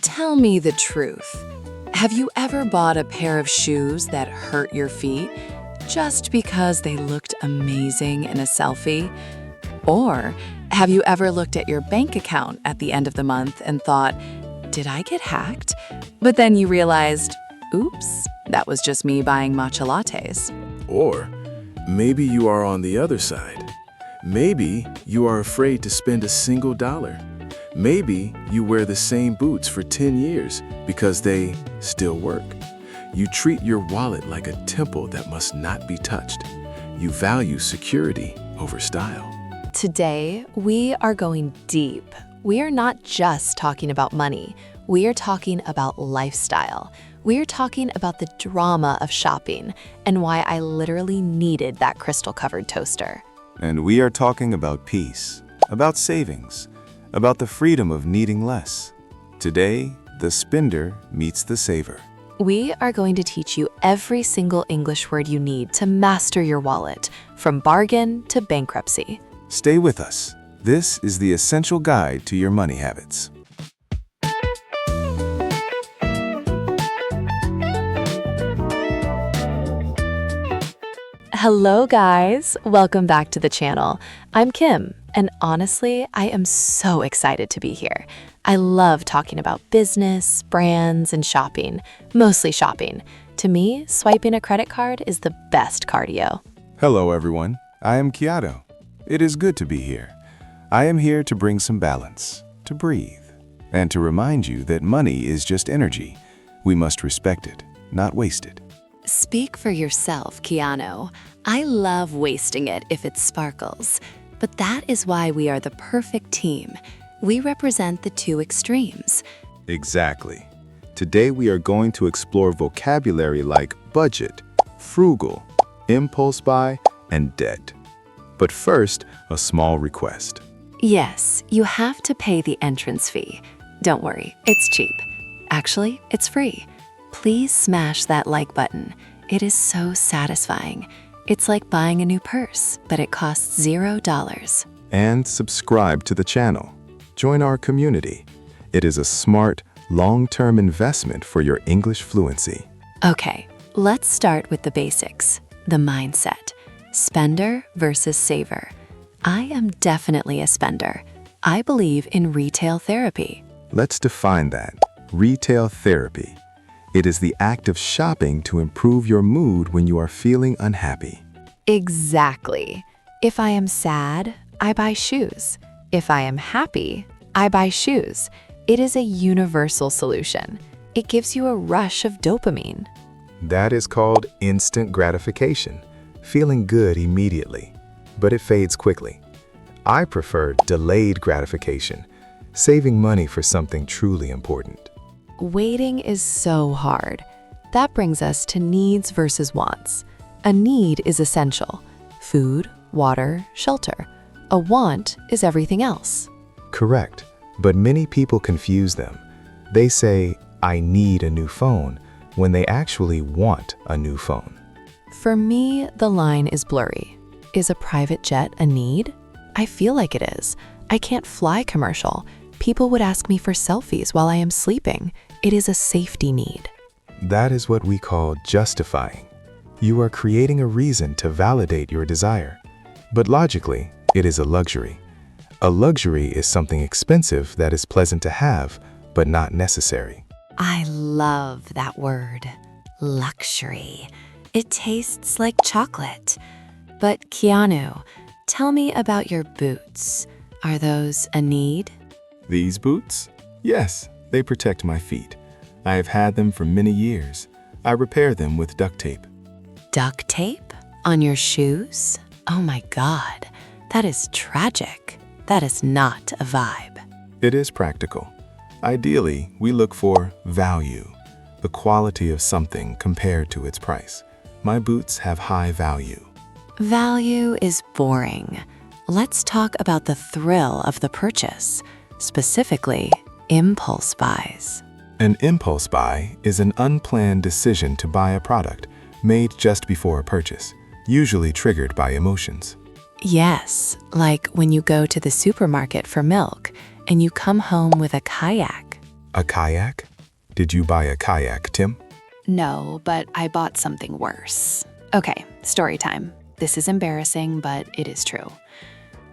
Tell me the truth. Have you ever bought a pair of shoes that hurt your feet just because they looked amazing in a selfie? Or have you ever looked at your bank account at the end of the month and thought, did I get hacked? But then you realized, oops, that was just me buying matcha lattes. Or maybe you are on the other side. Maybe you are afraid to spend a single dollar. Maybe you wear the same boots for 10 years because they still work. You treat your wallet like a temple that must not be touched. You value security over style. Today, we are going deep. We are not just talking about money. We are talking about lifestyle. We are talking about the drama of shopping and why I literally needed that crystal-covered toaster. And we are talking about peace, about savings, about the freedom of needing less. Today, the spender meets the saver. We are going to teach you every single English word you need to master your wallet, from bargain to bankruptcy. Stay with us. This is the essential guide to your money habits. Hello guys, welcome back to the channel. I'm Kim, and honestly, I am so excited to be here. I love talking about business, brands, and shopping, mostly shopping. To me, swiping a credit card is the best cardio. Hello everyone, I am Keanu. It is good to be here. I am here to bring some balance, to breathe, and to remind you that money is just energy. We must respect it, not waste it. Speak for yourself, Keanu. I love wasting it if it sparkles. But that is why we are the perfect team. We represent the two extremes. Exactly. Today we are going to explore vocabulary like budget, frugal, impulse buy, and debt. But first, a small request. Yes, you have to pay the entrance fee. Don't worry, it's cheap. Actually, it's free. Please smash that like button. It is so satisfying. It's like buying a new purse, but it costs $0. And subscribe to the channel. Join our community. It is a smart, long-term investment for your English fluency. Okay, let's start with the basics, the mindset. Spender versus saver. I am definitely a spender. I believe in retail therapy. Let's define that. Retail therapy. It is the act of shopping to improve your mood when you are feeling unhappy. Exactly. If I am sad, I buy shoes. If I am happy, I buy shoes. It is a universal solution. It gives you a rush of dopamine. That is called instant gratification, feeling good immediately, but it fades quickly. I prefer delayed gratification, saving money for something truly important. Waiting is so hard. That brings us to needs versus wants. A need is essential. Food, water, shelter. A want is everything else. Correct, but many people confuse them. They say, I need a new phone, when they actually want a new phone. For me, the line is blurry. Is a private jet a need? I feel like it is. I can't fly commercial. People would ask me for selfies while I am sleeping. It is a safety need. That is what we call justifying. You are creating a reason to validate your desire. But logically, it is a luxury. A luxury is something expensive that is pleasant to have, but not necessary. I love that word, luxury. It tastes like chocolate. But Keanu, tell me about your boots. Are those a need? These boots? Yes, they protect my feet. I have had them for many years. I repair them with duct tape. Duct tape? On your shoes? Oh my God, that is tragic. That is not a vibe. It is practical. Ideally, we look for value, the quality of something compared to its price. My boots have high value. Value is boring. Let's talk about the thrill of the purchase, specifically impulse buys. An impulse buy is an unplanned decision to buy a product made just before a purchase, usually triggered by emotions. Yes, like when you go to the supermarket for milk and you come home with a kayak. A kayak? Did you buy a kayak, Tim? No, but I bought something worse. Okay, story time. This is embarrassing, but it is true.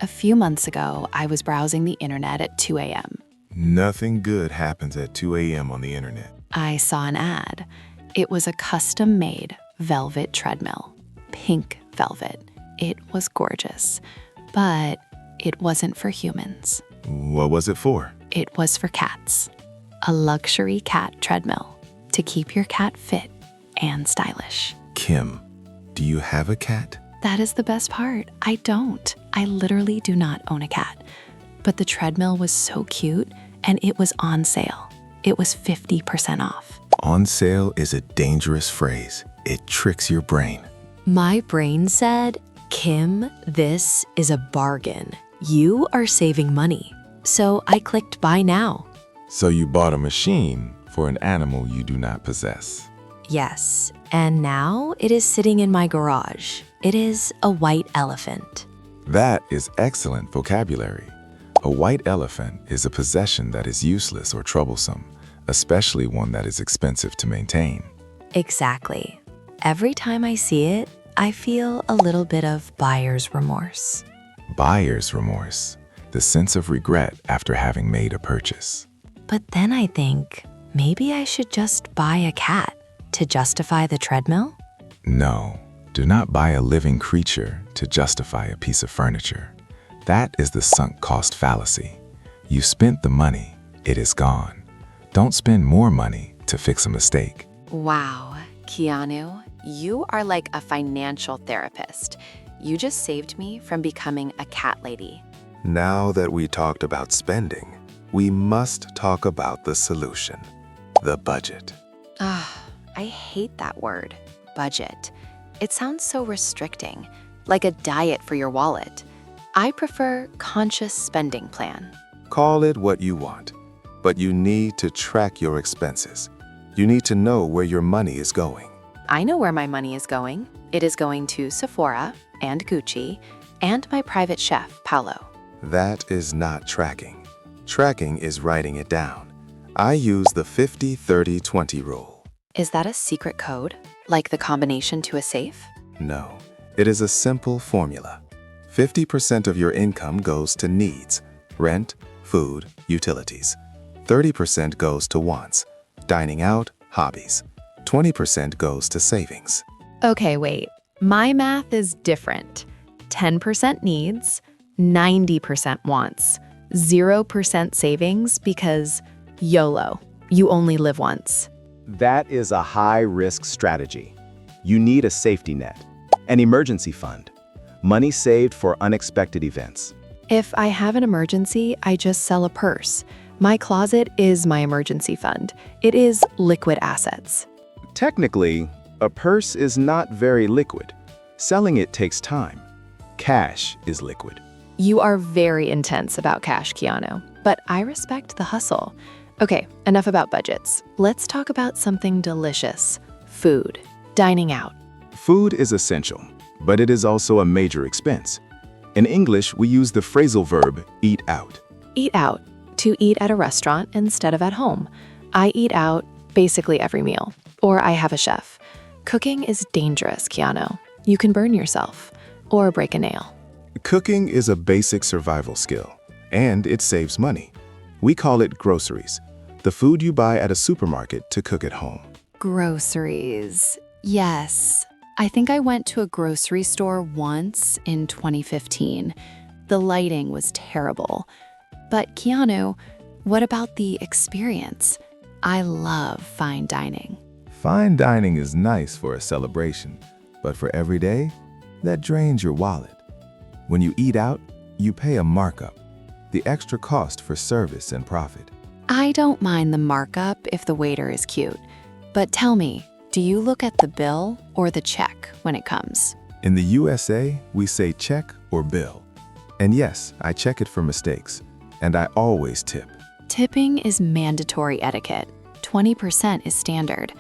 A few months ago, I was browsing the internet at 2 a.m. Nothing good happens at 2 a.m. on the internet. I saw an ad. It was a custom-made velvet treadmill. Pink velvet. It was gorgeous. But it wasn't for humans. What was it for? It was for cats. A luxury cat treadmill to keep your cat fit and stylish. Kim, do you have a cat? That is the best part. I don't. I literally do not own a cat. But the treadmill was so cute, and it was on sale. It was 50% off. On sale is a dangerous phrase. It tricks your brain. My brain said, Kim, this is a bargain. You are saving money. So I clicked buy now. So you bought a machine for an animal you do not possess. Yes, and now it is sitting in my garage. It is a white elephant. That is excellent vocabulary. A white elephant is a possession that is useless or troublesome, especially one that is expensive to maintain. Exactly. Every time I see it, I feel a little bit of buyer's remorse. Buyer's remorse, the sense of regret after having made a purchase. But then I think, maybe I should just buy a cat to justify the treadmill? No, do not buy a living creature to justify a piece of furniture. That is the sunk cost fallacy. You spent the money, it is gone. Don't spend more money to fix a mistake. Wow, Keanu, you are like a financial therapist. You just saved me from becoming a cat lady. Now that we talked about spending, we must talk about the solution, the budget. I hate that word, budget. It sounds so restricting, like a diet for your wallet. I prefer conscious spending plan. Call it what you want, but you need to track your expenses. You need to know where your money is going. I know where my money is going. It is going to Sephora and Gucci and my private chef, Paolo. That is not tracking. Tracking is writing it down. I use the 50-30-20 rule. Is that a secret code, like the combination to a safe? No, it is a simple formula. 50% of your income goes to needs, rent, food, utilities. 30% goes to wants, dining out, hobbies. 20% goes to savings. Okay, wait. My math is different. 10% needs, 90% wants, 0% savings because YOLO, you only live once. That is a high-risk strategy. You need a safety net, an emergency fund, money saved for unexpected events. If I have an emergency, I just sell a purse. My closet is my emergency fund. It is liquid assets. Technically, a purse is not very liquid. Selling it takes time. Cash is liquid. You are very intense about cash, Keanu, but I respect the hustle. Okay, enough about budgets. Let's talk about something delicious. Food. Dining out. Food is essential, but it is also a major expense. In English, we use the phrasal verb eat out. Eat out. To eat at a restaurant instead of at home. I eat out basically every meal. Or I have a chef. Cooking is dangerous, Keanu. You can burn yourself. Or break a nail. Cooking is a basic survival skill, and it saves money. We call it groceries, the food you buy at a supermarket to cook at home. Groceries. Yes. I think I went to a grocery store once in 2015. The lighting was terrible. But Keanu, what about the experience? I love fine dining. Fine dining is nice for a celebration, but for every day, that drains your wallet. When you eat out, you pay a markup, the extra cost for service and profit. I don't mind the markup if the waiter is cute. But tell me, do you look at the bill or the check when it comes? In the USA, we say check or bill. And yes, I check it for mistakes, and I always tip. Tipping is mandatory etiquette. 20% is standard.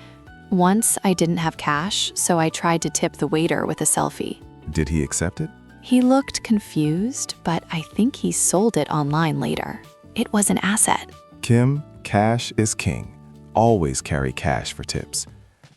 Once I didn't have cash, so I tried to tip the waiter with a selfie. Did he accept it? He looked confused, but I think he sold it online later. It was an asset. Kim, Cash is king. Always carry cash for tips.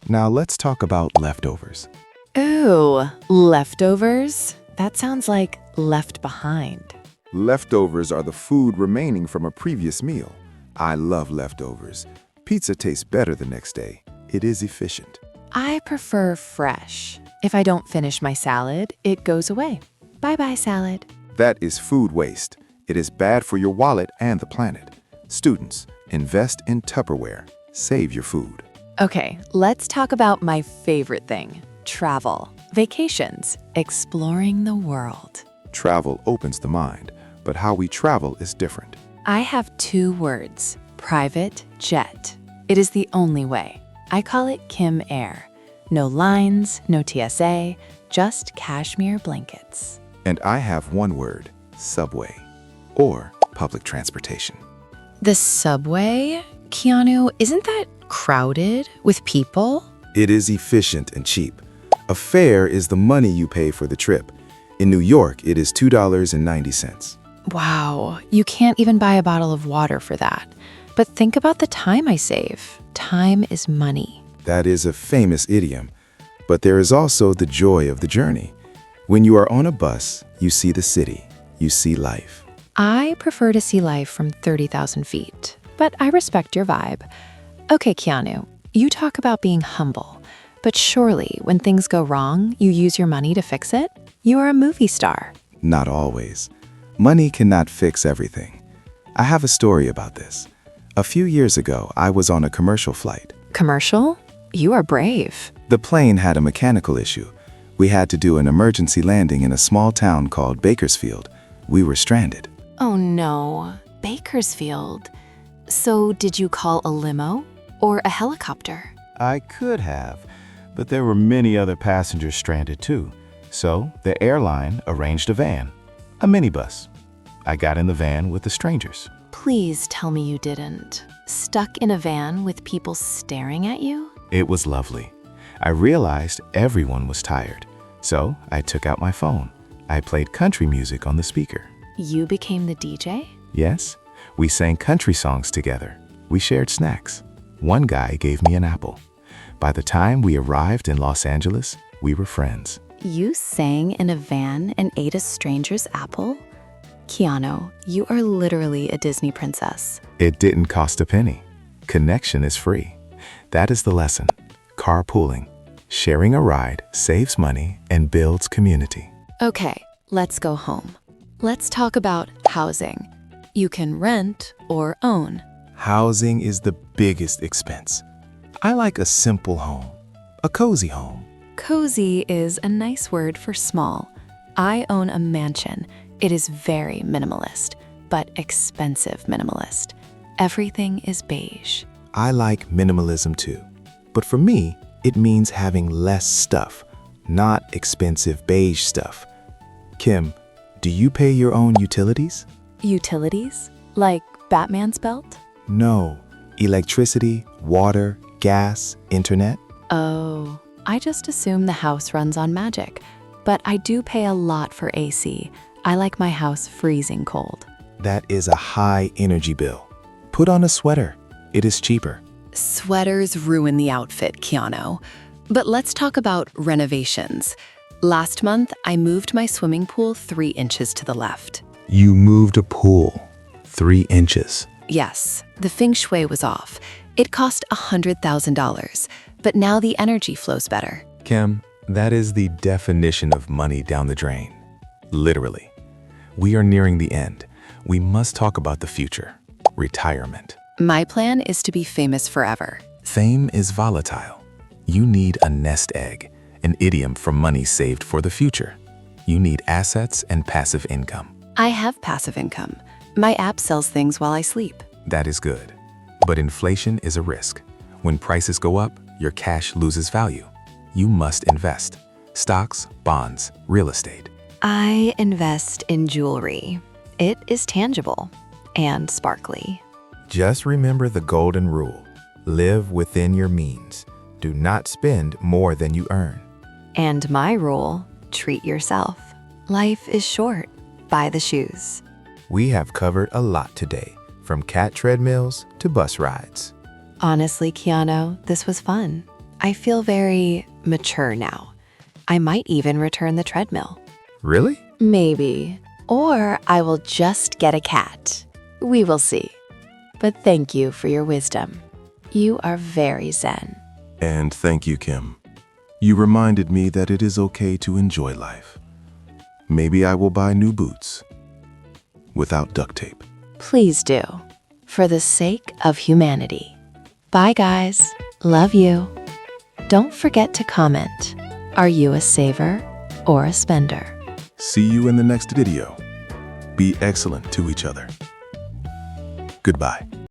Now let's talk about leftovers. Ooh, leftovers? That sounds like left behind. Leftovers are the food remaining from a previous meal. I love leftovers. Pizza tastes better the next day. It is efficient. I prefer fresh. If I don't finish my salad, it goes away. Bye-bye, salad. That is food waste. It is bad for your wallet and the planet. Students, invest in Tupperware. Save your food. Okay, let's talk about my favorite thing, travel, vacations, exploring the world. Travel opens the mind, but how we travel is different. I have 2 words, private jet. It is the only way. I call it Kim Air. No lines, no TSA, just cashmere blankets. And I have one word, subway, or public transportation. The subway? Keanu, isn't that crowded with people? It is efficient and cheap. A fare is the money you pay for the trip. In New York, it is $2.90. Wow, you can't even buy a bottle of water for that. But think about the time I save. Time is money. That is a famous idiom. But there is also the joy of the journey. When you are on a bus, you see the city, you see life. I prefer to see life from 30,000 feet, but I respect your vibe. Okay, Keanu, you talk about being humble, but surely when things go wrong, you use your money to fix it? You are a movie star. Not always. Money cannot fix everything. I have a story about this. A few years ago, I was on a commercial flight. Commercial? You are brave. The plane had a mechanical issue. We had to do an emergency landing in a small town called Bakersfield. We were stranded. Oh no, Bakersfield. So did you call a limo or a helicopter? I could have, but there were many other passengers stranded too. So the airline arranged a van, a minibus. I got in the van with the strangers. Please tell me you didn't. Stuck in a van with people staring at you? It was lovely. I realized everyone was tired, so I took out my phone. I played country music on the speaker. You became the DJ? Yes, we sang country songs together. We shared snacks. One guy gave me an apple. By the time we arrived in Los Angeles, we were friends. You sang in a van and ate a stranger's apple? Keanu, you are literally a Disney princess. It didn't cost a penny. Connection is free. That is the lesson. Carpooling. Sharing a ride saves money and builds community. Okay, let's go home. Let's talk about housing. You can rent or own. Housing is the biggest expense. I like a simple home, a cozy home. Cozy is a nice word for small. I own a mansion. It is very minimalist, but expensive minimalist. Everything is beige. I like minimalism too. But for me, it means having less stuff, not expensive beige stuff. Kim, do you pay your own utilities? Utilities? Like Batman's belt? No. Electricity, water, gas, internet? Oh, I just assume the house runs on magic. But I do pay a lot for AC. I like my house freezing cold. That is a high energy bill. Put on a sweater. It is cheaper. Sweaters ruin the outfit, Keanu. But let's talk about renovations. Last month, I moved my swimming pool 3 inches to the left. You moved a pool 3 inches. Yes, the feng shui was off. It cost $100,000, but now the energy flows better. Kim, that is the definition of money down the drain. Literally. We are nearing the end. We must talk about the future. Retirement. My plan is to be famous forever. Fame is volatile. You need a nest egg, an idiom for money saved for the future. You need assets and passive income. I have passive income. My app sells things while I sleep. That is good. But inflation is a risk. When prices go up, your cash loses value. You must invest. Stocks, bonds, real estate. I invest in jewelry. It is tangible and sparkly. Just remember the golden rule. Live within your means. Do not spend more than you earn. And my rule, treat yourself. Life is short. Buy the shoes. We have covered a lot today, from cat treadmills to bus rides. Honestly, Keanu, this was fun. I feel very mature now. I might even return the treadmill. Really? Maybe. Or I will just get a cat. We will see. But thank you for your wisdom. You are very zen. And thank you, Kim. You reminded me that it is okay to enjoy life. Maybe I will buy new boots without duct tape. Please do. For the sake of humanity. Bye, guys. Love you. Don't forget to comment. Are you a saver or a spender? See you in the next video. Be excellent to each other. Goodbye.